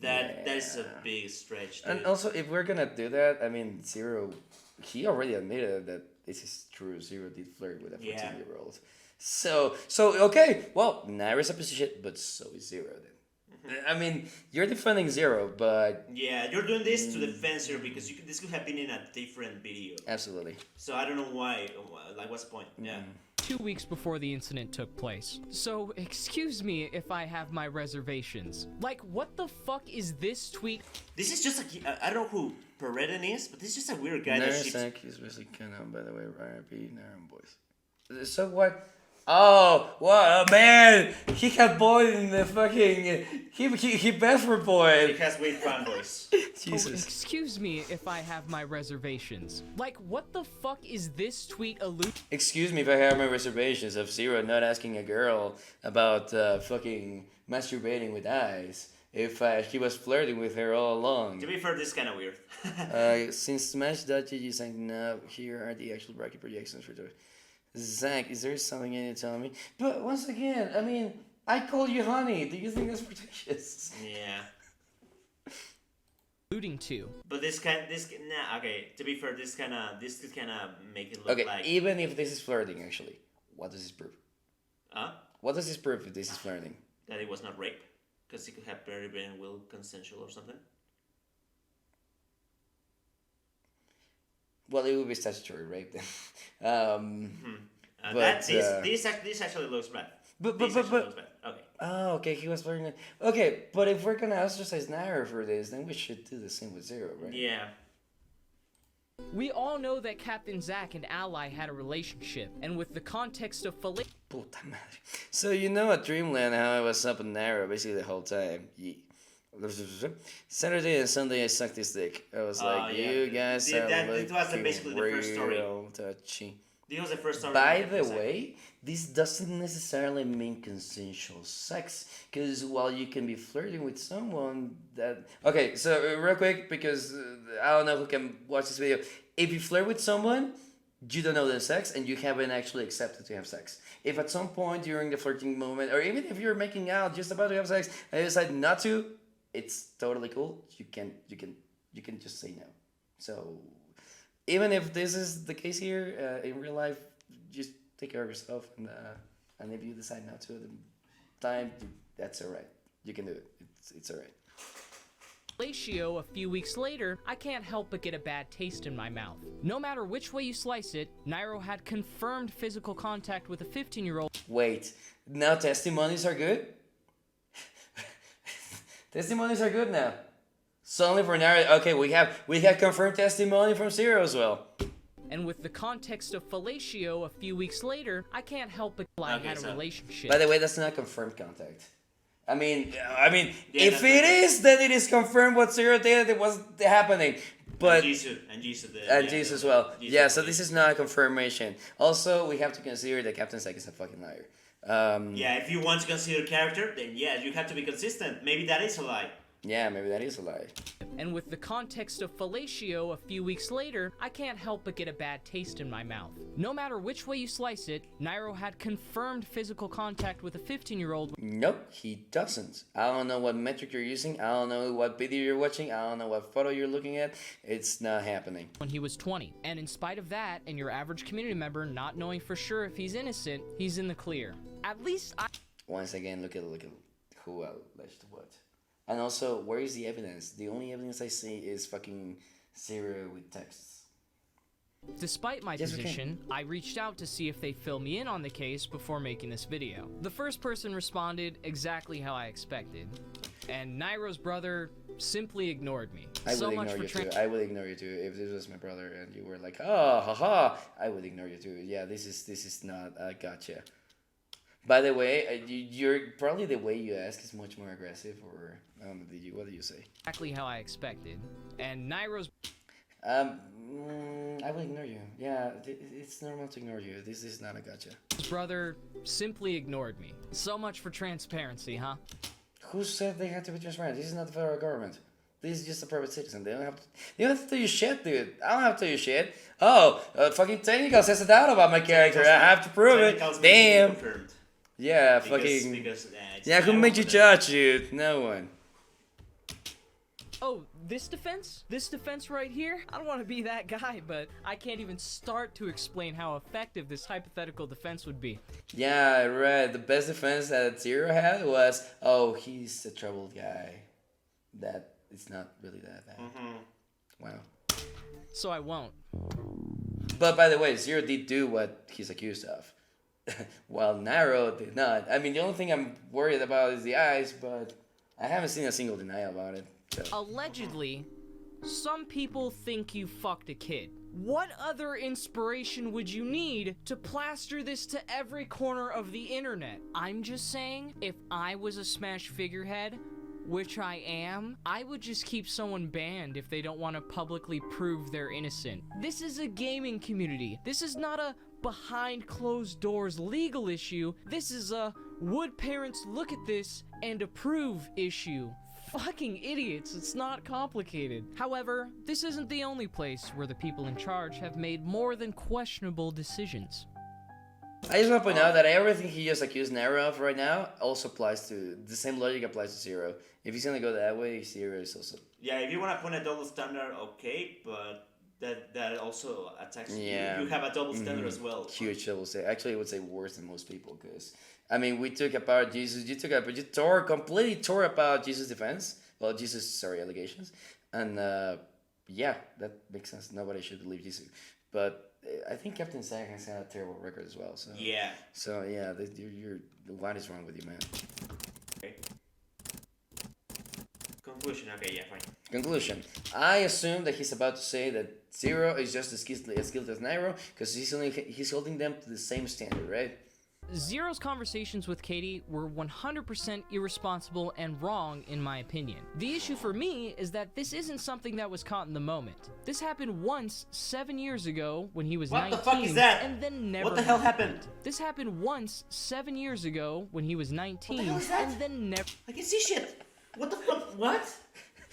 That is a big stretch. Dude. And also, if we're gonna do that, I mean, ZeRo, he already admitted that this is true. ZeRo did flirt with a 14-year-old. So okay, well, Nairo's a piece of shit, but so is ZeRo then. I mean, you're defending ZeRo, but... Yeah, you're doing this to defend ZeRo because this could have been in a different video. Absolutely. So I don't know why, like what's the point? Yeah. 2 weeks before the incident took place. So, excuse me if I have my reservations. Like, what the fuck is this tweet? This is just I don't know who Pereden is, but this is just a weird guy that ships... He's basically kind of, by the way, RIP, Nairo boys. So what... Oh, wow, man! He had Boyd in the fucking... He bet for Boyd. He has weird fanboys. Jesus. Oh, excuse me if I have my reservations. Like, what the fuck is this tweet Excuse me if I have my reservations of ZeRo not asking a girl about fucking masturbating with eyes. If he was flirting with her all along. To be fair, this is kind of weird. Since Smash.gg saying no, here are the actual bracket projections for the... Zach, is there something you need to tell me? But once again, I mean, I call you honey. Do you think that's pretentious? Yeah. alluding to? But okay. To be fair, this could kind of make it look like. Even if this is flirting, actually, what does this prove? Huh? What does this prove if this is flirting? That it was not rape, because it could have very been will consensual or something. Well, it would be statutory rape then. This actually looks bad. But Okay. Oh, okay. He was flirting. Okay, but if we're gonna ostracize Nairo for this, then we should do the same with ZeRo, right? Yeah. We all know that Captain Zack and Ally had a relationship, and with the context of Puta madre. So you know at Dreamland how I was up in Nairo basically the whole time. Saturday and Sunday I sucked his dick. I was like, you guys are that was basically the first story. real touchy. This was the first story. By the way, this doesn't necessarily mean consensual sex, because while you can be flirting with someone that... Okay, so real quick, because I don't know who can watch this video. If you flirt with someone, you don't know their sex, and you haven't actually accepted to have sex. If at some point during the flirting moment, or even if you're making out, just about to have sex, and you decide not to, it's totally cool. You can just say no. So... Even if this is the case here, in real life, just take care of yourself, and if you decide not to at the time, that's alright. You can do it. It's alright. fellatio a few weeks later, I can't help but get a bad taste in my mouth. No matter which way you slice it, Nairo had confirmed physical contact with a 15-year-old. Wait, now testimonies are good? Testimonies are good now. So only for Nairo. Okay, we have confirmed testimony from ZeRo as well. And with the context of fellatio a few weeks later, I can't help but had a relationship. By the way, that's not confirmed contact. I mean, if it is, then it is confirmed what ZeRo did. It was happening. But and Jesus as well. Yeah, so this is not a confirmation. Also, we have to consider that Captain Zack is a fucking liar. Yeah, if you want to consider character, then yeah, you have to be consistent. Maybe that is a lie. Yeah, maybe that is a lie. And with the context of fellatio a few weeks later, I can't help but get a bad taste in my mouth. No matter which way you slice it, Nairo had confirmed physical contact with a 15-year-old. Nope, he doesn't. I don't know what metric you're using. I don't know what video you're watching. I don't know what photo you're looking at. It's not happening. When he was 20. And in spite of that, and your average community member not knowing for sure if he's innocent, he's in the clear. At least I... Once again, look at who alleged what. And also, where is the evidence? The only evidence I see is fucking ZeRo with texts. Despite my position, I reached out to see if they fill me in on the case before making this video. The first person responded exactly how I expected. And Nairo's brother simply ignored me. I would ignore you too. I would ignore you too. If this was my brother and you were like, oh, haha, I would ignore you too. Yeah, this is not a gotcha. By the way, you're probably the way you ask is much more aggressive, or what did you say? Exactly how I expected. And Nairo's... I will ignore you. Yeah, it's normal to ignore you. This is not a gotcha. His brother simply ignored me. So much for transparency, huh? Who said they had to be transparent? This is not the federal government. This is just a private citizen. They don't have to tell you shit, dude. I don't have to tell you shit. Oh, fucking technical says it out about my character. I have to prove it. Damn. Yeah, because, who made you judge, dude? No one. Oh, this defense? This defense right here? I don't want to be that guy, but I can't even start to explain how effective this hypothetical defense would be. Yeah, right. The best defense that ZeRo had was, oh, he's a troubled guy. That it's not really that bad. Wow. So I won't. But by the way, ZeRo did do what he's accused of. While Nairo did not. I mean, the only thing I'm worried about is the eyes, but I haven't seen a single denial about it. So. Allegedly, some people think you fucked a kid. What other inspiration would you need to plaster this to every corner of the internet? I'm just saying, if I was a Smash figurehead, which I am, I would just keep someone banned if they don't want to publicly prove they're innocent. This is a gaming community. This is not a behind closed doors legal issue. This is a would parents look at this and approve issue. Fucking idiots, it's not complicated. However, this isn't the only place where the people in charge have made more than questionable decisions. I just want to point out that everything he just accused Nairo of right now also applies to, the same logic applies to ZeRo. If he's gonna go that way, ZeRo is also... Yeah, if you want to put a double standard, okay, but that also attacks you. You have a double standard as well. Huge double standard. Actually, I would say worse than most people, because... I mean, we took apart Jesus. You completely tore apart Jesus' defense. Well, allegations. And yeah, that makes sense. Nobody should believe Jesus. But I think Captain Zack has had a terrible record as well. So yeah. So yeah, what is wrong with you, man? Okay. Conclusion. Okay, yeah, fine. Conclusion. I assume that he's about to say that ZeRo is just as skilled as Nairo because he's holding them to the same standard, right? ZeRo's conversations with Katie were 100% irresponsible and wrong in my opinion. The issue for me is that this isn't something that was caught in the moment. This happened once 7 years ago when he was 19. What the fuck is that? And then never What the hell happened? This happened once 7 years ago when he was 19. What the hell is that? And then never. I can see shit. What the fuck? What?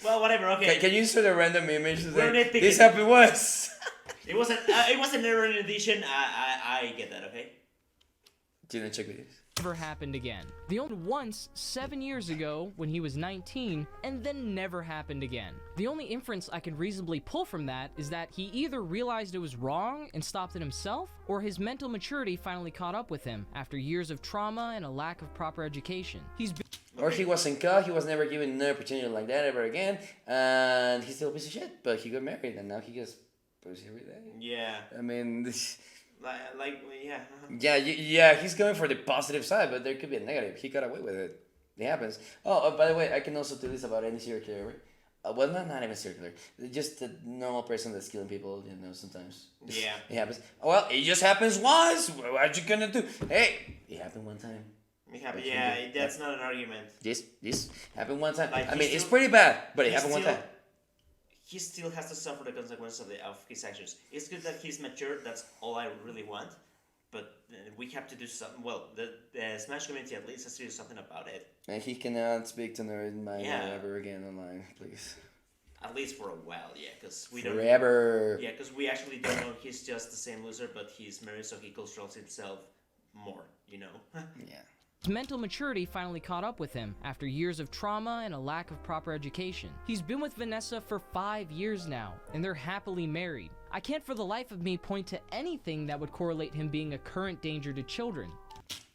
Well, whatever. Okay. Can you insert a random image? We're Like, nitpicking. this happened once. It wasn't. It was an error in addition. I get that. Okay. Didn't check this. Never happened again. The only once 7 years ago when he was 19 and then never happened again. The only inference I can reasonably pull from that is that he either realized it was wrong and stopped it himself, or his mental maturity finally caught up with him after years of trauma and a lack of proper education. Or he wasn't caught, he was never given an opportunity like that ever again, and he's still a piece of shit, but he got married and now he gets pussy every day. Yeah. I mean, this... Yeah. Yeah, he's going for the positive side, but there could be a negative. He got away with it. It happens. Oh, by the way, I can also do this about any serial killer. Well, not even serial killer. Just a normal person that's killing people, sometimes. Yeah. It happens. Well, it just happens once. What you gonna do? Hey, it happened one time. Yeah, that's not an argument. This happened one time. Like, I mean, it's pretty bad, but it happened one time. He still has to suffer the consequences of his actions. It's good that he's mature. That's all I really want. But we have to do something. Well, the Smash community at least has to do something about it. And he cannot speak to Nerd Yeah. ever again online, please. At least for a while, yeah, because we don't. Forever. Yeah, because we actually don't know he's just the same loser, but he's married, so he controls himself more. Yeah. His mental maturity finally caught up with him after years of trauma and a lack of proper education. He's been with Vanessa for 5 years now, and they're happily married. I can't for the life of me point to anything that would correlate him being a current danger to children.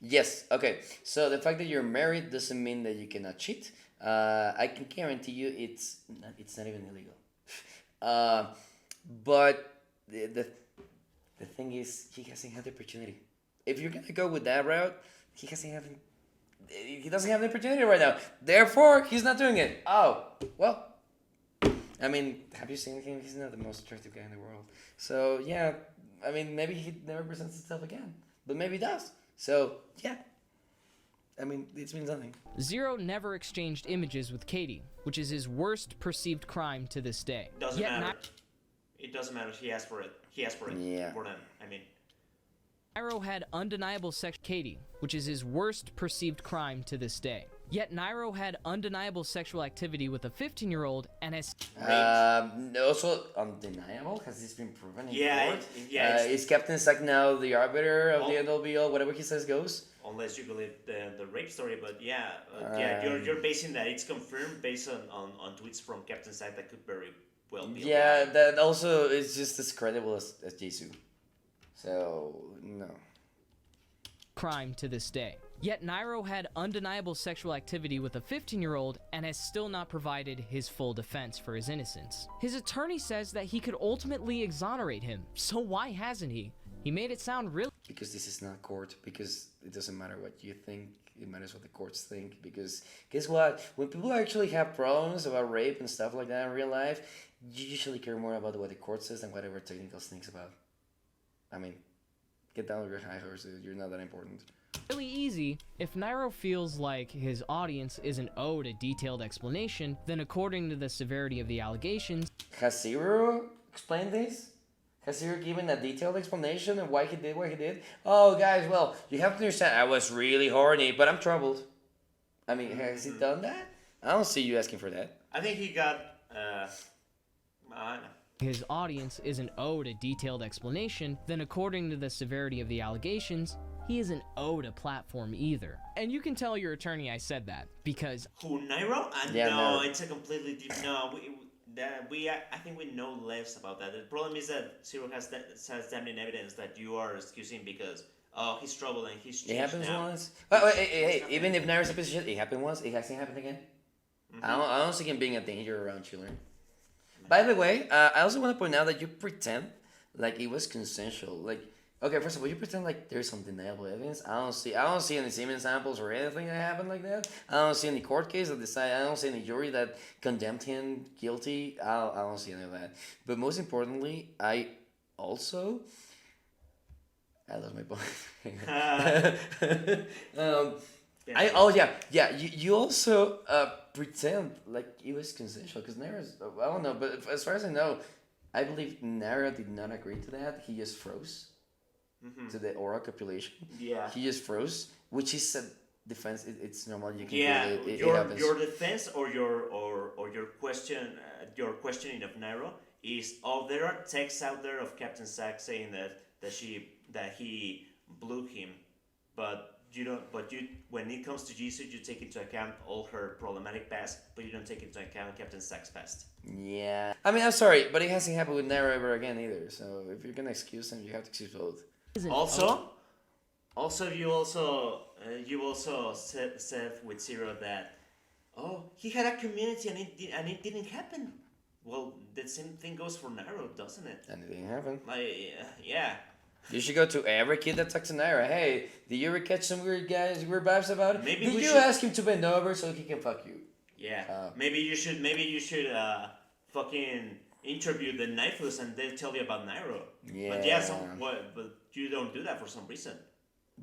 Yes, okay. So the fact that you're married doesn't mean that you cannot cheat. I can guarantee you it's not even illegal. But the thing is, he hasn't had the opportunity. If you're gonna go with that route, he doesn't have the opportunity right now. Therefore, he's not doing it. Oh, well. I mean, have you seen him? He's not the most attractive guy in the world. So, yeah. I mean, maybe he never presents himself again. But maybe he does. So, yeah. I mean, it means nothing. ZeRo never exchanged images with Katie, which is his worst perceived crime to this day. Doesn't matter. It doesn't matter. He asked for it. Yeah. For them. I mean. Nairo had undeniable sex Katie, which is his worst perceived crime to this day. Yet Nairo had undeniable sexual activity with a 15-year-old and has... Also, undeniable? Has this been proven in court? Yeah. Is Captain Sack now the arbiter of the NWL? Whatever he says goes? Unless you believe the rape story, but you're basing that. It's confirmed based on tweets from Captain Sack that could very well be. Yeah, that also is just as credible as Jisoo. So, no. Crime to this day. Yet Nairo had undeniable sexual activity with a 15-year-old and has still not provided his full defense for his innocence. His attorney says that he could ultimately exonerate him, so why hasn't he? He made it sound really... Because this is not court, because it doesn't matter what you think, it matters what the courts think, because guess what? When people actually have problems about rape and stuff like that in real life, you usually care more about what the court says than whatever technical thinks about. I mean, get down with your high horse, you're not that important. Really easy. If Nairo feels like his audience isn't owed a detailed explanation, then according to the severity of the allegations... Has ZeRo explained this? Has ZeRo given a detailed explanation of why he did what he did? Oh, guys, well, you have to understand, I was really horny, but I'm troubled. I mean, has he done that? I don't see you asking for that. I think he got, I don't know. His audience isn't owed a detailed explanation, then according to the severity of the allegations, he isn't owed a platform either. And you can tell your attorney I said that, because... Who, Nairo? Yeah, no, no, it's a completely different... No, I think we know less about that. The problem is that ZeRo has damn evidence that you are excusing because, oh, he's troubled and he's changed. It happens now. once. Wait, hey, even if Nairo's a piece of shit, it happened once, it hasn't happened again. Mm-hmm. I don't see him being a danger around children. By the way, I also want to point out that you pretend like it was consensual. Like, Okay, first of all, you pretend like there's some undeniable evidence. I don't see any semen samples or anything that happened like that. I don't see any court case that decided. I don't see any jury that condemned him guilty. I don't see any of that. But most importantly, I lost my point. You also pretend like it was consensual because Naira's. I don't know, but as far as I know, I believe Naira did not agree to that. He just froze. To the oral copulation. Yeah. He just froze, which is a defense. It's normal. You can do it. Your defense or your questioning of Nairo is there are texts out there of Captain Sack saying that he blew him, but when it comes to Jisoo, you take into account all her problematic past, but you don't take into account Captain Sack's past. Yeah. I mean, I'm sorry, but it hasn't happened with Nairo ever again either. So if you're gonna excuse him, you have to excuse both. Also, you also said with ZeRo that he had a community and it didn't happen. Well, the same thing goes for Nairo, doesn't it? And it didn't happen. Yeah. You should go to every kid that talks to Naira. Hey, did you ever catch some weird vibes about it? Maybe did you ask him to bend over so he can fuck you? Yeah. Maybe you should fucking interview the Naifus and they'll tell you about Nairo. Yeah. But you don't do that for some reason.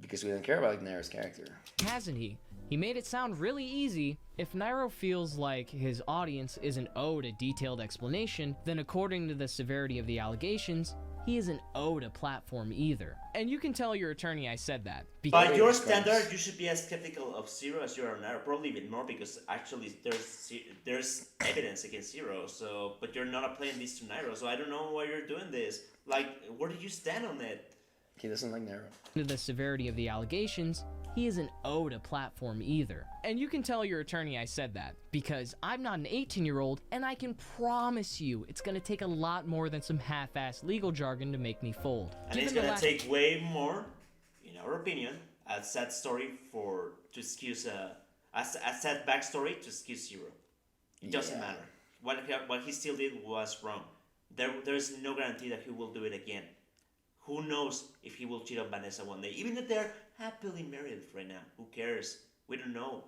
Because we don't care about Naira's character. Hasn't he? He made it sound really easy. If Nairo feels like his audience isn't owed a detailed explanation, then according to the severity of the allegations, he isn't owed a platform either. And you can tell your attorney I said that. By your standard, you should be as skeptical of ZeRo as you are Nairo. Probably even more because actually there's evidence against ZeRo. So, but you're not applying this to Nairo. So I don't know why you're doing this. Like, where do you stand on it? He doesn't like Nairo. To the severity of the allegations, he isn't owed a platform either. And you can tell your attorney I said that, because I'm not an 18-year-old, and I can promise you it's gonna take a lot more than some half-assed legal jargon to make me fold. And it's gonna take way more, in our opinion, a sad story to excuse a sad backstory to excuse ZeRo. It doesn't matter. What he still did was wrong. There is no guarantee that he will do it again. Who knows if he will cheat on Vanessa one day? Even if they're happily married right now. Who cares? We don't know.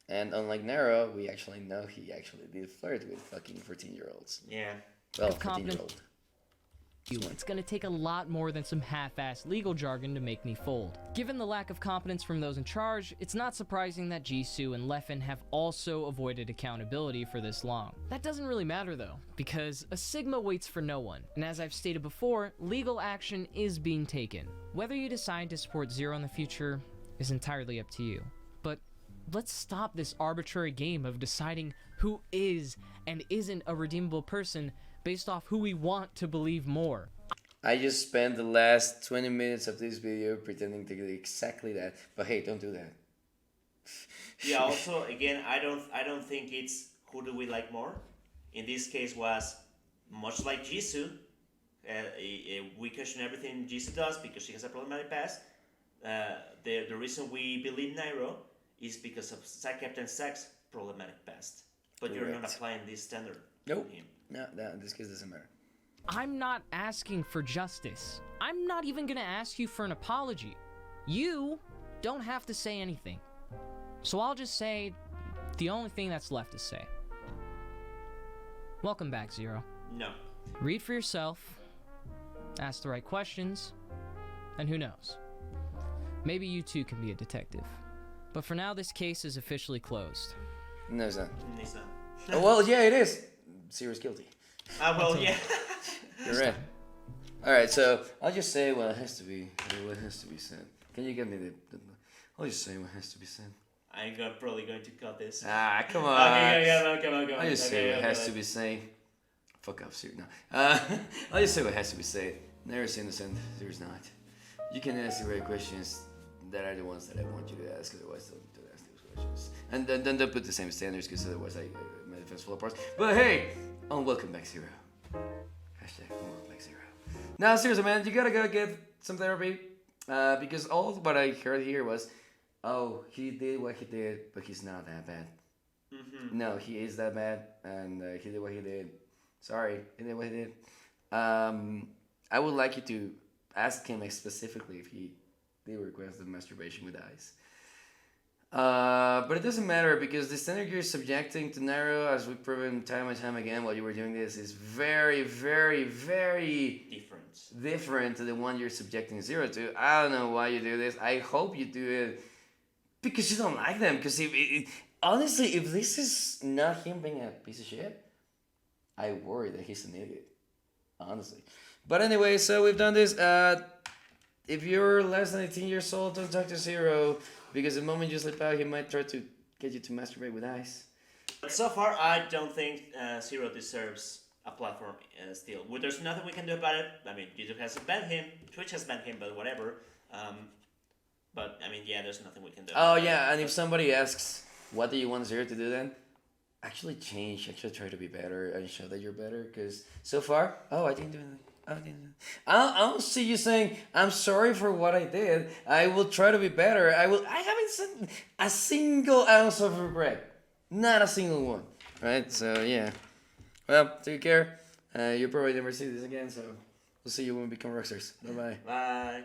And unlike Nairo, we actually know he actually did flirt with fucking 14-year-olds. Yeah. Well, 14-year-old. It's gonna take a lot more than some half-assed legal jargon to make me fold. Given the lack of competence from those in charge, it's not surprising that Jisoo and Leffen have also avoided accountability for this long. That doesn't really matter though, because a Sigma waits for no one, and as I've stated before, legal action is being taken. Whether you decide to support ZeRo in the future is entirely up to you. But let's stop this arbitrary game of deciding who is and isn't a redeemable person based off who we want to believe more. I just spent the last 20 minutes of this video pretending to do exactly that, but hey, don't do that. Yeah, also, again, I don't think it's who do we like more. In this case was much like Jisoo. We question everything Jisoo does because she has a problematic past. The reason we believe Nairo is because of Captain Sack's problematic past. But Correct. You're not applying this standard nope. to him. No, in this case doesn't matter. I'm not asking for justice. I'm not even gonna ask you for an apology. You don't have to say anything. So I'll just say the only thing that's left to say. Welcome back, ZeRo. No. Read for yourself, ask the right questions, and who knows? Maybe you too can be a detective. But for now, this case is officially closed. No, it's not. It's not. Oh, well, yeah, it is. ZeRo's guilty. Well, yeah. You're right. Alright, so I'll just say what has to be said. Can you get me the I'll just say what has to be said. I'm probably going to cut this. Ah, come on. Okay, come on. I'll just say what has to be said. Fuck off, Siri. No. I'll just say what has to be said. Nairo's innocent. ZeRo's not. You can ask the right questions. That are the ones that I want you to ask. Otherwise, don't ask those questions. And then don't put the same standards, because otherwise my defense fall apart. But hey, welcome back, ZeRo. Hashtag welcome back, ZeRo. Now, seriously, man, you gotta go get some therapy. Because all what I heard here was, oh, he did what he did, but he's not that bad. Mm-hmm. No, he is that bad, and he did what he did. Sorry, he did what he did. I would like you to asked him specifically if he did request the masturbation with ice. But it doesn't matter because the standard you're subjecting to Nairo, as we've proven time and time again while you were doing this, is very, very, very different to the one you're subjecting ZeRo to. I don't know why you do this. I hope you do it because you don't like them. Because honestly, if this is not him being a piece of shit, I worry that he's an idiot. Honestly. But anyway, so we've done this. If you're less than 18 years old, don't talk to ZeRo. Because the moment you slip out, he might try to get you to masturbate with ice. But so far, I don't think ZeRo deserves a platform still. Well, there's nothing we can do about it. I mean, YouTube has banned him, Twitch has banned him, but whatever. But, I mean, yeah, there's nothing we can do. Oh, yeah, and if somebody asks, what do you want ZeRo to do then? Actually change, actually try to be better and show that you're better. Because so far, I didn't do anything. I don't see you saying, I'm sorry for what I did. I will try to be better. I haven't said a single ounce of regret. Not a single one. Right? So, yeah. Well, take care. You'll probably never see this again, so we'll see you when we become rockstars. Bye-bye. Bye.